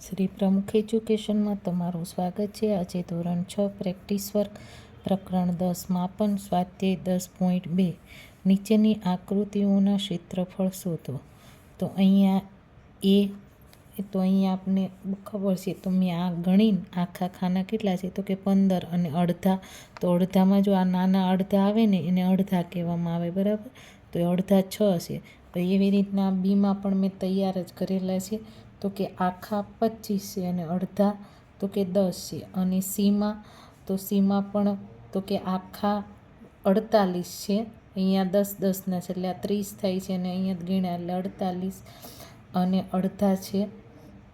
શ્રી પ્રમુખ એજ્યુકેશનમાં તમારું સ્વાગત છે। આજે ધોરણ 6 પ્રેક્ટિસ વર્ક પ્રકરણ 10 માપન સ્વાધ્યાય 10.2 નીચેની આકૃતિઓના ક્ષેત્રફળ શોધો। તો અહીંયા આપને ખબર છે, તો મેં આ ગણીને આખા ખાના કેટલા છે તો કે 15 અને અડધા, તો અડધામાં જો આ નાના અડધા આવે ને એને અડધા કહેવામાં આવે, બરાબર। તો એ અડધા 6 છે। તો એવી રીતના બીમાં પણ મેં તૈયાર જ કરેલા છે, તો કે આખા 25 છે અને અડધા તો કે 10 છે। અને સીમાં પણ તો કે આખા 48 છે, અહીંયા 10 10ના છે એટલે આ 30 થાય છે, અને અહીંયા ગણ્યા એટલે 48 અને અડધા છે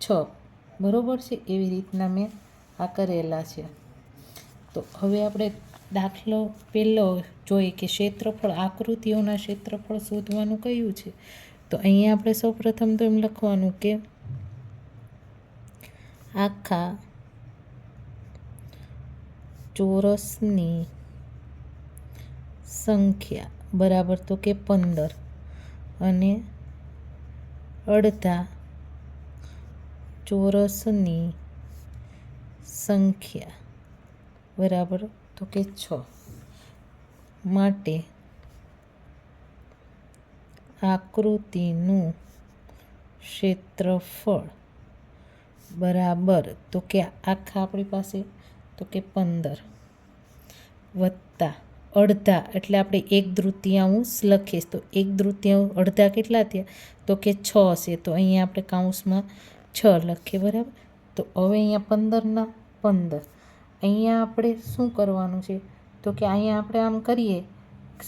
6, બરોબર છે। એવી રીતના મેં આ કરેલા છે। તો હવે આપણે દાખલો પહેલો જોઈએ કે ક્ષેત્રફળ, આકૃતિઓના ક્ષેત્રફળ શોધવાનું કયું છે। તો અહીંયા આપણે સૌપ્રથમ તો એમ લખવાનું કે આખા ચોરસની સંખ્યા બરાબર તો કે 15 અને અડધા ચોરસની સંખ્યા બરાબર તો કે 6 માટે આકૃતિનું ક્ષેત્રફળ બરાબર તો કે આખા આપણી પાસે તો કે 15 વત્તા અડધા એટલે આપણે 1/3 લખીશ, તો 1/3 અડધા કેટલા થયા તો કે 6 છે, તો અહીંયા આપણે કૌંસમાં 6 લખીએ, બરાબર। તો હવે અહીંયા 15ના 15, અહીંયા આપણે શું કરવાનું છે તો કે અહીંયા આપણે આમ કરીએ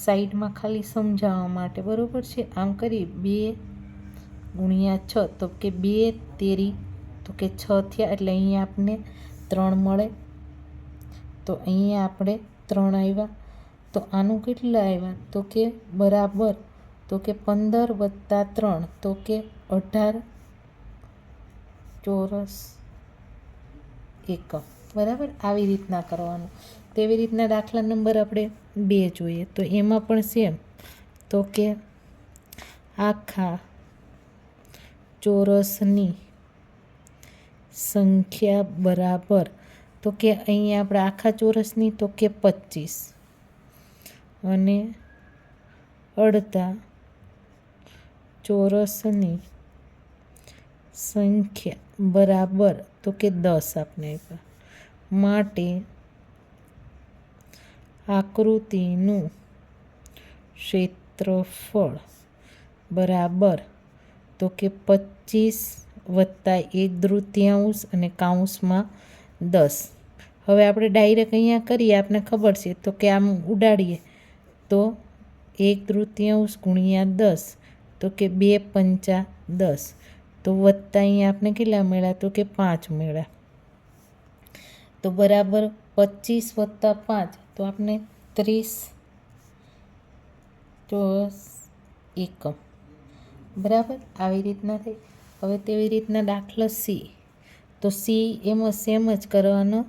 સાઈડમાં ખાલી સમજાવવા માટે, બરાબર છે। આમ કરી 2 ગુણ્યા 6 તો કે 2 તેરી તો કે 6 થયા, એટલે અહીંયા આપણને 3 મળે, તો અહીંયા આપણે 3 આવ્યા। તો આનું કેટલા આવ્યા તો કે બરાબર તો કે 15 વત્તા 3 તો કે 18 ચોરસ એકમ, બરાબર। આવી રીતના કરવાનું। તેવી રીતના દાખલા નંબર આપણે 2 જોઈએ, તો એમાં પણ સેમ, તો કે આખા ચોરસની સંખ્યા બરાબર તો કે અહીંયા આપણે આખા ચોરસની તો કે 25 અને અડધા ચોરસની સંખ્યા બરાબર તો કે 10 આપણે આપ્યા, માટે આકૃતિનું ક્ષેત્રફળ બરાબર તો કે 25 વત્તા 1/3 અને કૌંસમાં 10। હવે આપણે ડાયરેક્ટ અહીંયા કરીએ, આપણને ખબર છે તો કે આમ ઉડાડીએ તો 1/3 ગુણ્યા 10 તો કે 2 પંચા 10, તો વત્તા અહીંયા આપણે કેટલા મળ્યા તો કે 5 મળ્યા, તો બરાબર 25 વત્તા 5 તો આપણે 30 ચોરસ એકમ, બરાબર। આવી રીતના થઈ। હવે તેવી રીતના દાખલો સી, તો સી એમાં સેમ જ કરવાનો,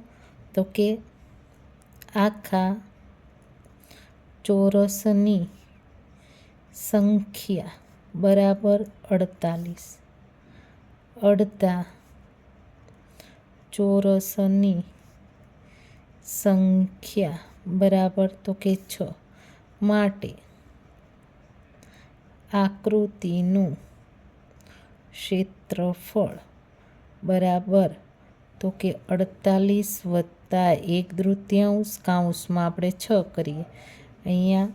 તો કે આખા ચોરસની સંખ્યા બરાબર 48 અડધા ચોરસની સંખ્યા બરાબર તો કે 6 માટે આકૃતિનું ક્ષેત્રફળ બરાબર તો કે 48 વત્તા 1/3 કૌંસમાં આપણે 6 કરીએ, અહીંયા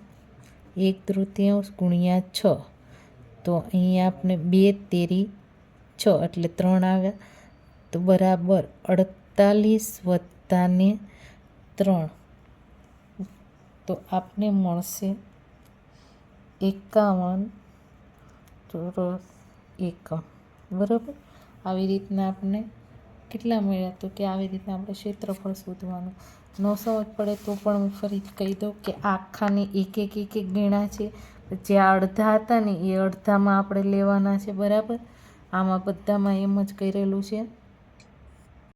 1/3 ગુણ્યા 6 તો અહીંયા આપણે 2 તેરી 6 એટલે 3 આવ્યા, તો બરાબર 48 વત્તા ને 3 તો આપને મળશે 51 ચોરસ એકમ, બરાબર। આવી રીતના આપણે કેટલા મળ્યા તો કે આવી રીતના આપણે ક્ષેત્રફળ શોધવાનું। ન સમજ પડે તો પણ હું ફરી કહી દઉં કે આખાને એક એક ગણા છે, જે અડધા હતા ને એ અડધામાં આપણે લેવાના છે, બરાબર। આમાં બધામાં એમ જ કરેલું છે।